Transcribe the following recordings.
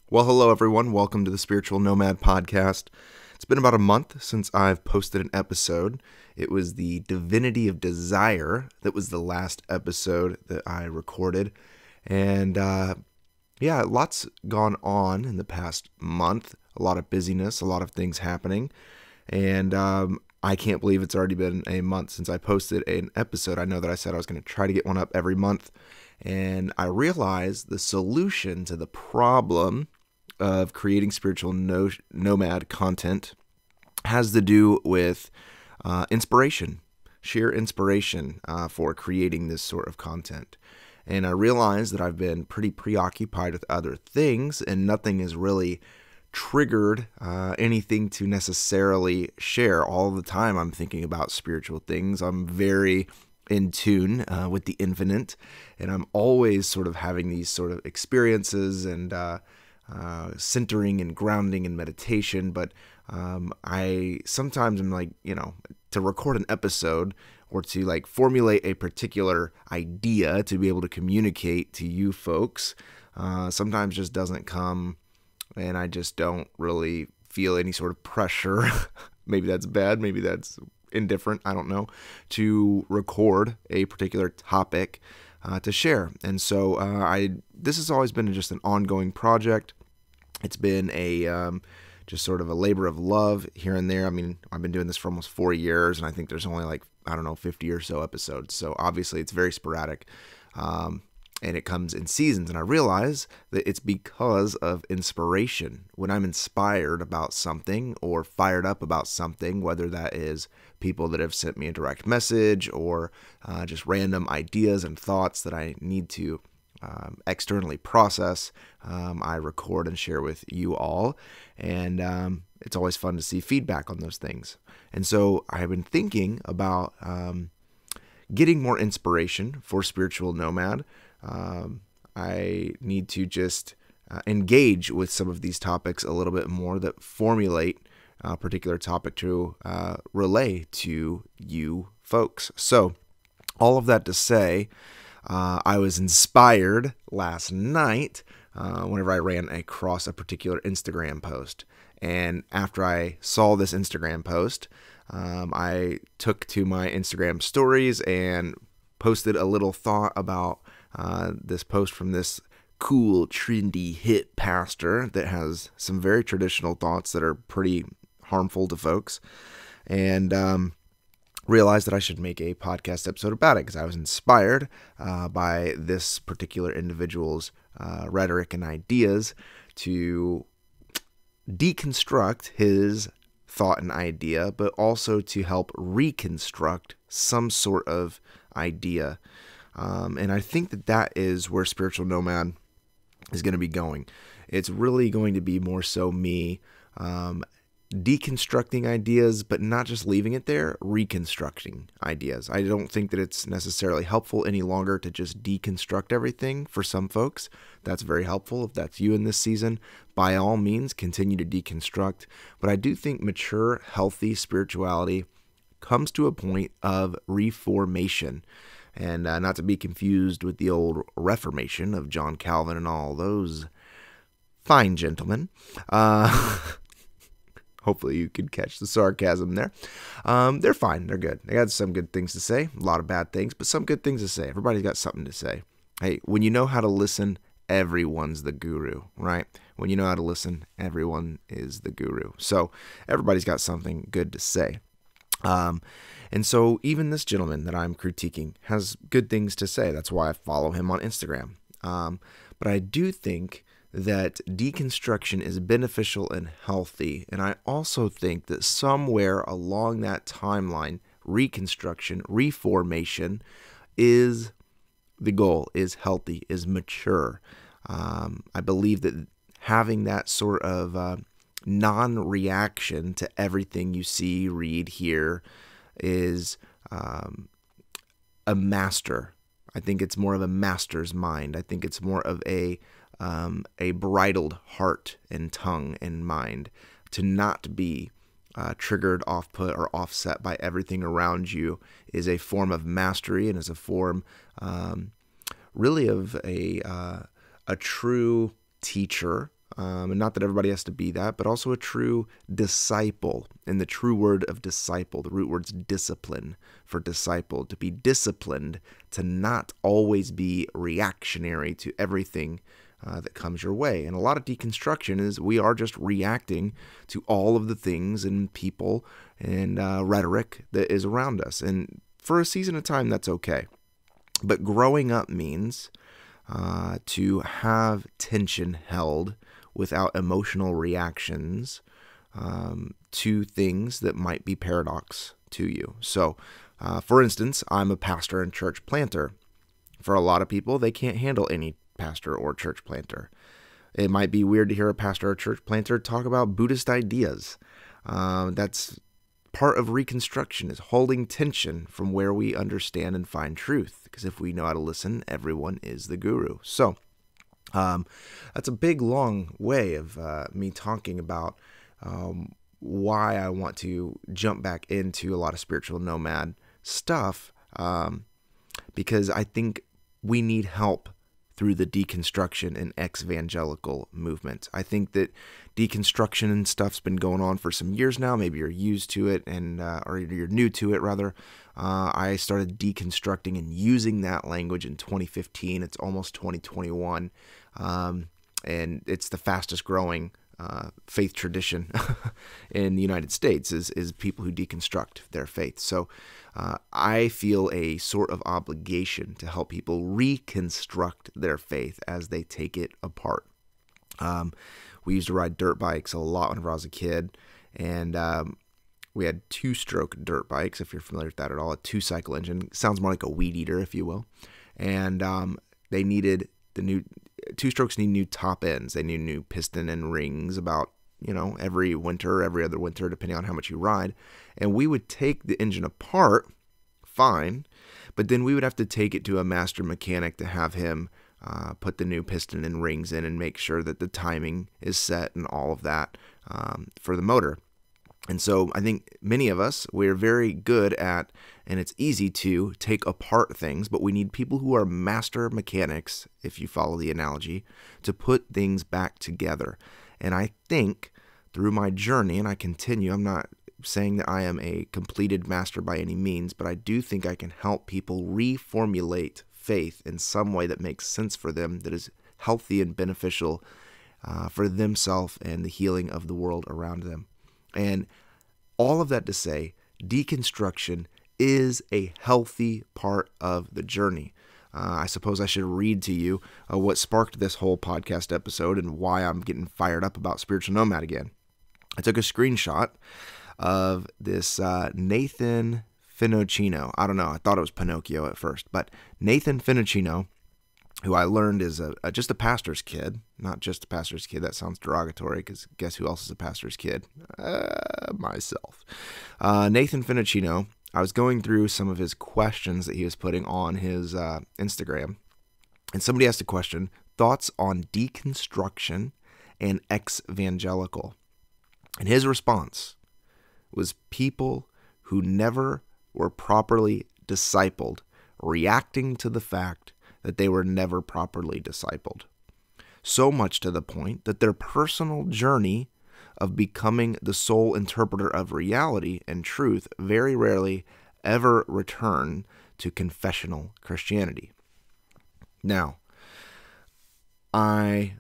Well, hello everyone. Welcome to the Spiritual Nomad podcast. It's been about a month since I've posted an episode. It was the Divinity of Desire that was the last episode that I recorded. And lots gone on in the past month. A lot of busyness, a lot of things happening. And I can't believe it's already been a month since I posted an episode. I know that I said I was going to try to get one up every month. And I realized the solution to the problem of creating spiritual nomad content has to do with inspiration, sheer inspiration for creating this sort of content. And I realized that I've been pretty preoccupied with other things, and nothing has really triggered anything to necessarily share. All the time I'm thinking about spiritual things. I'm very in tune with the infinite, and I'm always sort of having these sort of experiences and centering and grounding and meditation. But I sometimes am like, to record an episode or to like formulate a particular idea to be able to communicate to you folks, sometimes just doesn't come, and I just don't really feel any sort of pressure. Maybe that's bad, maybe that's indifferent, I don't know, to record a particular topic to share. And so this has always been just an ongoing project. It's been a just sort of a labor of love here and there. I mean, I've been doing this for almost 4 years, and I think there's only 50 or so episodes. So obviously it's very sporadic, and it comes in seasons. And I realize that it's because of inspiration. When I'm inspired about something or fired up about something, whether that is people that have sent me a direct message or just random ideas and thoughts that I need to externally process, I record and share with you all. And it's always fun to see feedback on those things. And so I've been thinking about getting more inspiration for Spiritual Nomad. I need to just engage with some of these topics a little bit more, that formulate a particular topic to relay to you folks. So all of that to say, I was inspired last night whenever I ran across a particular Instagram post. And after I saw this Instagram post, I took to my Instagram stories and posted a little thought about this post from this cool, trendy, hip pastor that has some very traditional thoughts that are pretty harmful to folks. And realized that I should make a podcast episode about it because I was inspired by this particular individual's rhetoric and ideas to deconstruct his thought and idea, but also to help reconstruct some sort of idea. And I think that is where Spiritual Nomad is going to be going. It's really going to be more so me deconstructing ideas, but not just leaving it there, reconstructing ideas. I don't think that it's necessarily helpful any longer to just deconstruct everything. For some folks, that's very helpful. If that's you in this season, by all means, continue to deconstruct. But I do think mature, healthy spirituality comes to a point of reformation. And not to be confused with the old Reformation of John Calvin and all those fine gentlemen. Hopefully you could catch the sarcasm there. They're fine. They're good. They got some good things to say. A lot of bad things, but some good things to say. Everybody's got something to say. Hey, when you know how to listen, everyone's the guru, right? When you know how to listen, everyone is the guru. So everybody's got something good to say. And so even this gentleman that I'm critiquing has good things to say. That's why I follow him on Instagram. But I do think that deconstruction is beneficial and healthy. And I also think that somewhere along that timeline, reconstruction, reformation is the goal, is healthy, is mature. I believe that having that sort of non-reaction to everything you see, read, hear is a master. I think it's more of a master's mind. I think it's more of a bridled heart and tongue and mind, to not be triggered, off-put, or offset by everything around you is a form of mastery, and is a form really of a true teacher and not that everybody has to be that, but also a true disciple. And the true word of disciple, the root word's discipline for disciple, to be disciplined, to not always be reactionary to everything that comes your way. And a lot of deconstruction is we are just reacting to all of the things and people and rhetoric that is around us. And for a season of time, that's okay. But growing up means to have tension held without emotional reactions to things that might be paradox to you. So, for instance, I'm a pastor and church planter. For a lot of people, they can't handle any pastor or church planter. It might be weird to hear a pastor or church planter talk about Buddhist ideas. That's part of reconstruction, is holding tension from where we understand and find truth. Because if we know how to listen, everyone is the guru. So that's a big, long way of me talking about why I want to jump back into a lot of spiritual nomad stuff, because I think we need help through the deconstruction and exvangelical movement. I think that deconstruction and stuff's been going on for some years now. Maybe you're used to it, and or you're new to it, rather. I started deconstructing and using that language in 2015. It's almost 2021, and it's the fastest growing faith tradition in the United States is people who deconstruct their faith. So I feel a sort of obligation to help people reconstruct their faith as they take it apart. We used to ride dirt bikes a lot when I was a kid, and we had two-stroke dirt bikes, if you're familiar with that at all, a two-cycle engine. Sounds more like a weed eater, if you will. And they needed the new two-strokes need new top ends. They need new piston and rings about, every winter, every other winter, depending on how much you ride. And we would take the engine apart, fine, but then we would have to take it to a master mechanic to have him put the new piston and rings in and make sure that the timing is set and all of that for the motor. And so I think many of us, we're very good at, and it's easy to take apart things, but we need people who are master mechanics, if you follow the analogy, to put things back together. And I think through my journey, and I continue, I'm not saying that I am a completed master by any means, but I do think I can help people reformulate faith in some way that makes sense for them, that is healthy and beneficial for themselves and the healing of the world around them. And all of that to say, deconstruction is a healthy part of the journey. I suppose I should read to you what sparked this whole podcast episode and why I'm getting fired up about Spiritual Nomad again. I took a screenshot of this Nathan Finucino. I don't know, I thought it was Pinocchio at first, but Nathan Finucino, who I learned is just a pastor's kid. Not just a pastor's kid, that sounds derogatory, because guess who else is a pastor's kid? Myself. Nathan Finucino, I was going through some of his questions that he was putting on his Instagram, and somebody asked a question, thoughts on deconstruction and exvangelical. And his response was people who never were properly discipled, reacting to the fact that they were never properly discipled. So much to the point that their personal journey of becoming the sole interpreter of reality and truth very rarely ever return to confessional Christianity. Now, I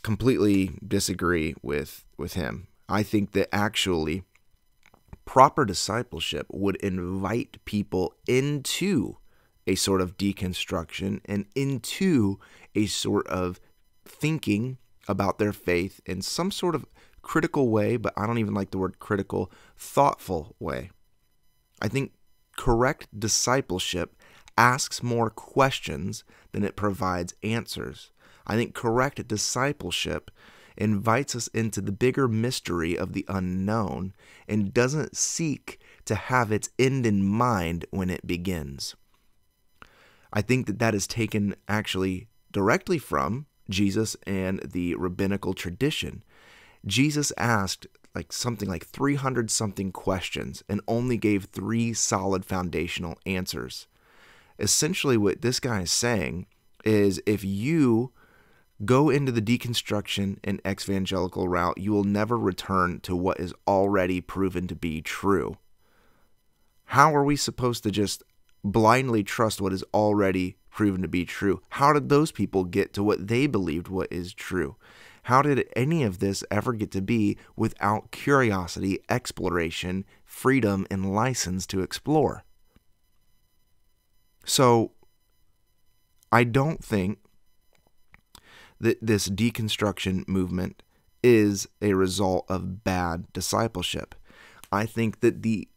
completely disagree with him. I think that actually proper discipleship would invite people into a sort of deconstruction and into a sort of thinking about their faith in some sort of critical way, but I don't even like the word critical, thoughtful way. I think correct discipleship asks more questions than it provides answers. I think correct discipleship invites us into the bigger mystery of the unknown and doesn't seek to have its end in mind when it begins. I think that is taken actually directly from Jesus and the rabbinical tradition. Jesus asked something like 300 something questions and only gave 3 solid foundational answers. Essentially what this guy is saying is if you go into the deconstruction and exvangelical route, you will never return to what is already proven to be true. How are we supposed to just blindly trust what is already proven to be true? How did those people get to what they believed what is true? How did any of this ever get to be without curiosity, exploration, freedom, and license to explore? So, I don't think that this deconstruction movement is a result of bad discipleship. I think that the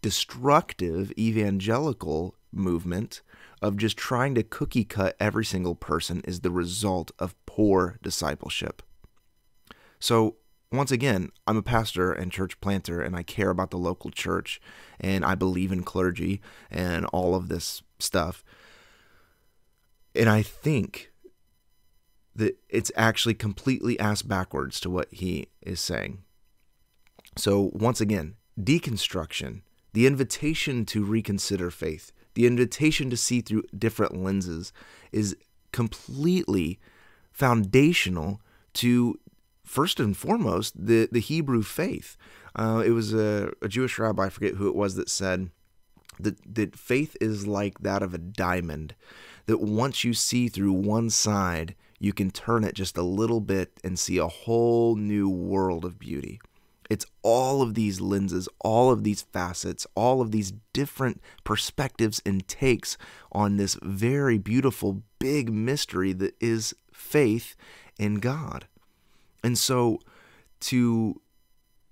destructive evangelical movement of just trying to cookie cut every single person is the result of poor discipleship. So, once again, I'm a pastor and church planter, and I care about the local church, and I believe in clergy and all of this stuff. And I think that it's actually completely ass backwards to what he is saying. So once again, deconstruction, the invitation to reconsider faith, the invitation to see through different lenses is completely foundational to, first and foremost, the Hebrew faith. It was a Jewish rabbi, I forget who it was, that said that faith is like that of a diamond, that once you see through one side, you can turn it just a little bit and see a whole new world of beauty. It's all of these lenses, all of these facets, all of these different perspectives and takes on this very beautiful, big mystery that is faith in God. And so to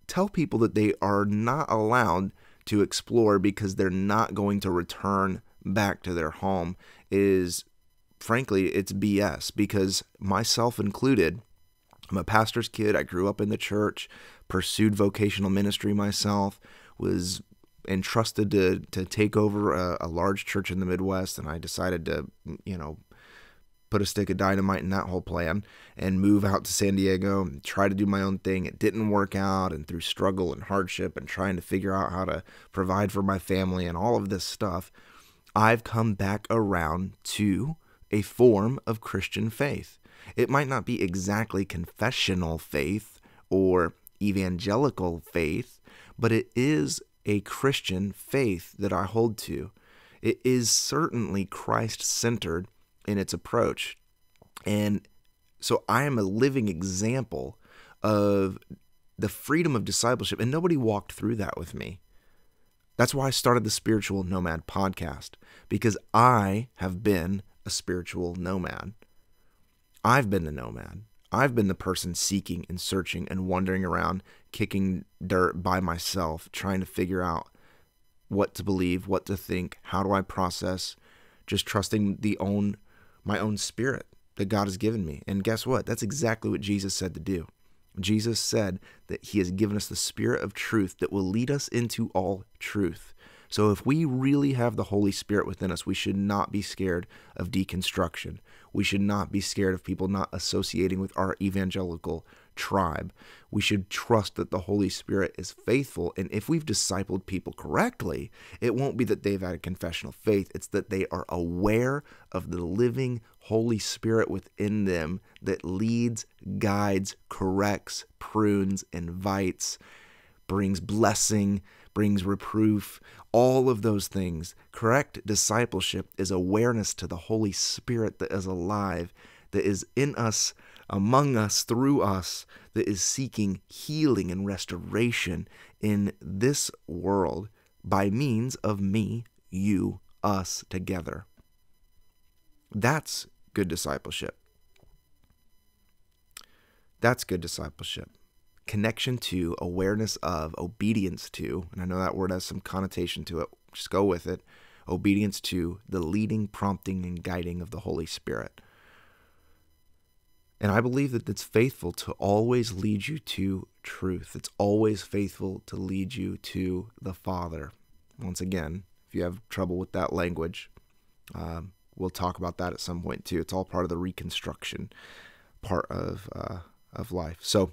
tell people that they are not allowed to explore because they're not going to return back to their home is, frankly, it's BS, because myself included, I'm a pastor's kid. I grew up in the church, pursued vocational ministry myself, was entrusted to take over a large church in the Midwest, and I decided to, put a stick of dynamite in that whole plan and move out to San Diego and try to do my own thing. It didn't work out, and through struggle and hardship and trying to figure out how to provide for my family and all of this stuff, I've come back around to a form of Christian faith. It might not be exactly confessional faith or evangelical faith, but it is a Christian faith that I hold to. It is certainly Christ-centered in its approach. And so I am a living example of the freedom of discipleship, and nobody walked through that with me. That's why I started the Spiritual Nomad podcast, because I have been a spiritual nomad. I've been the nomad. I've been the person seeking and searching and wandering around, kicking dirt by myself, trying to figure out what to believe, what to think, how do I process, just trusting my own spirit that God has given me. And guess what? That's exactly what Jesus said to do. Jesus said that he has given us the Spirit of truth that will lead us into all truth. So if we really have the Holy Spirit within us, we should not be scared of deconstruction. We should not be scared of people not associating with our evangelical tribe. We should trust that the Holy Spirit is faithful. And if we've discipled people correctly, it won't be that they've had a confessional faith. It's that they are aware of the living Holy Spirit within them that leads, guides, corrects, prunes, invites, brings blessing, brings reproof, all of those things. Correct discipleship is awareness to the Holy Spirit that is alive, that is in us, among us, through us, that is seeking healing and restoration in this world by means of me, you, us together. That's good discipleship. That's good discipleship. Connection to, awareness of, obedience to, and I know that word has some connotation to it, just go with it, obedience to the leading, prompting, and guiding of the Holy Spirit. And I believe that it's faithful to always lead you to truth. It's always faithful to lead you to the Father. Once again, if you have trouble with that language, we'll talk about that at some point too. It's all part of the reconstruction part of life. So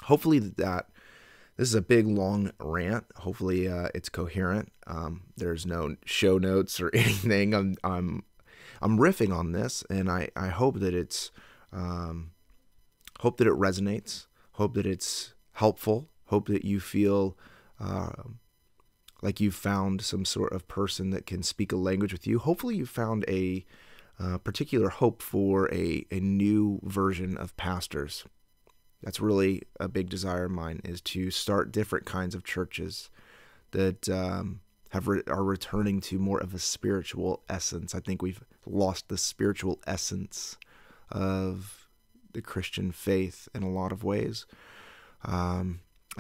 hopefully this is a big, long rant. Hopefully it's coherent. There's no show notes or anything. I'm riffing on this, and I hope that it's Hope that it resonates. Hope that it's helpful. Hope that you feel like you've found some sort of person that can speak a language with you. Hopefully you found a particular hope for a new version of pastors. That's really a big desire of mine, is to start different kinds of churches that are returning to more of a spiritual essence. I think we've lost the spiritual essence of the Christian faith in a lot of ways. I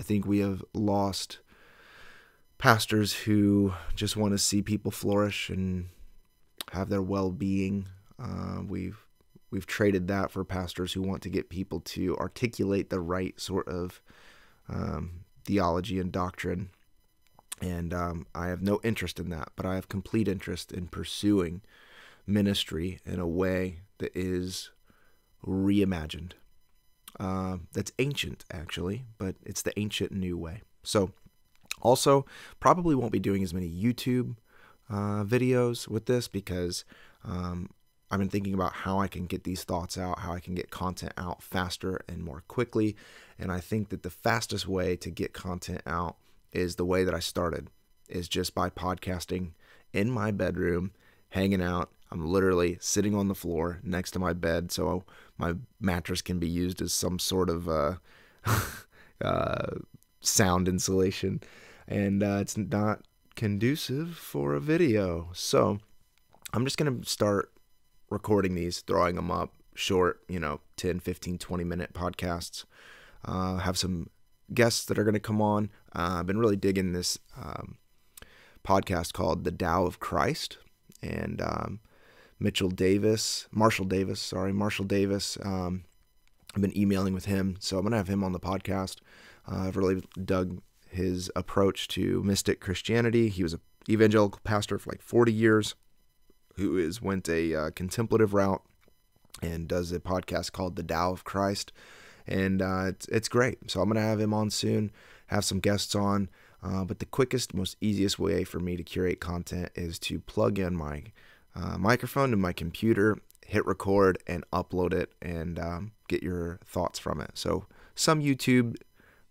think we have lost pastors who just want to see people flourish and have their well-being. We've traded that for pastors who want to get people to articulate the right sort of theology and doctrine. And I have no interest in that, but I have complete interest in pursuing ministry in a way that is reimagined. That's ancient, actually, but it's the ancient new way. So, also, probably won't be doing as many YouTube videos with this, because I've been thinking about how I can get these thoughts out, how I can get content out faster and more quickly. And I think that the fastest way to get content out is the way that I started, is just by podcasting in my bedroom, hanging out. I'm literally sitting on the floor next to my bed, so my mattress can be used as some sort of sound insulation. And it's not conducive for a video. So I'm just going to start recording these, throwing them up, short, 10, 15, 20-minute podcasts. Have some guests that are going to come on. I've been really digging this podcast called The Tao of Christ. And Marshall Davis. I've been emailing with him, so I'm going to have him on the podcast. I've really dug his approach to mystic Christianity. He was an evangelical pastor for like 40 years who went a contemplative route and does a podcast called The Tao of Christ. And it's great. So I'm going to have him on soon, have some guests on. But the quickest, most easiest way for me to curate content is to plug in my microphone to my computer, hit record, and upload it, and get your thoughts from it. So some YouTube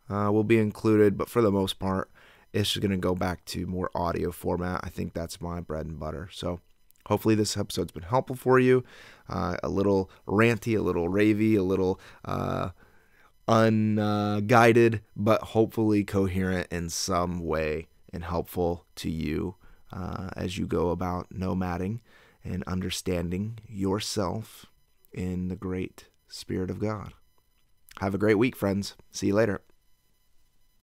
will be included, but for the most part, it's just going to go back to more audio format. I think that's my bread and butter. So hopefully this episode's been helpful for you. A little ranty, a little ravey, a little unguided, but hopefully coherent in some way and helpful to you as you go about nomading and understanding yourself in the great Spirit of God. Have a great week, friends. See you later.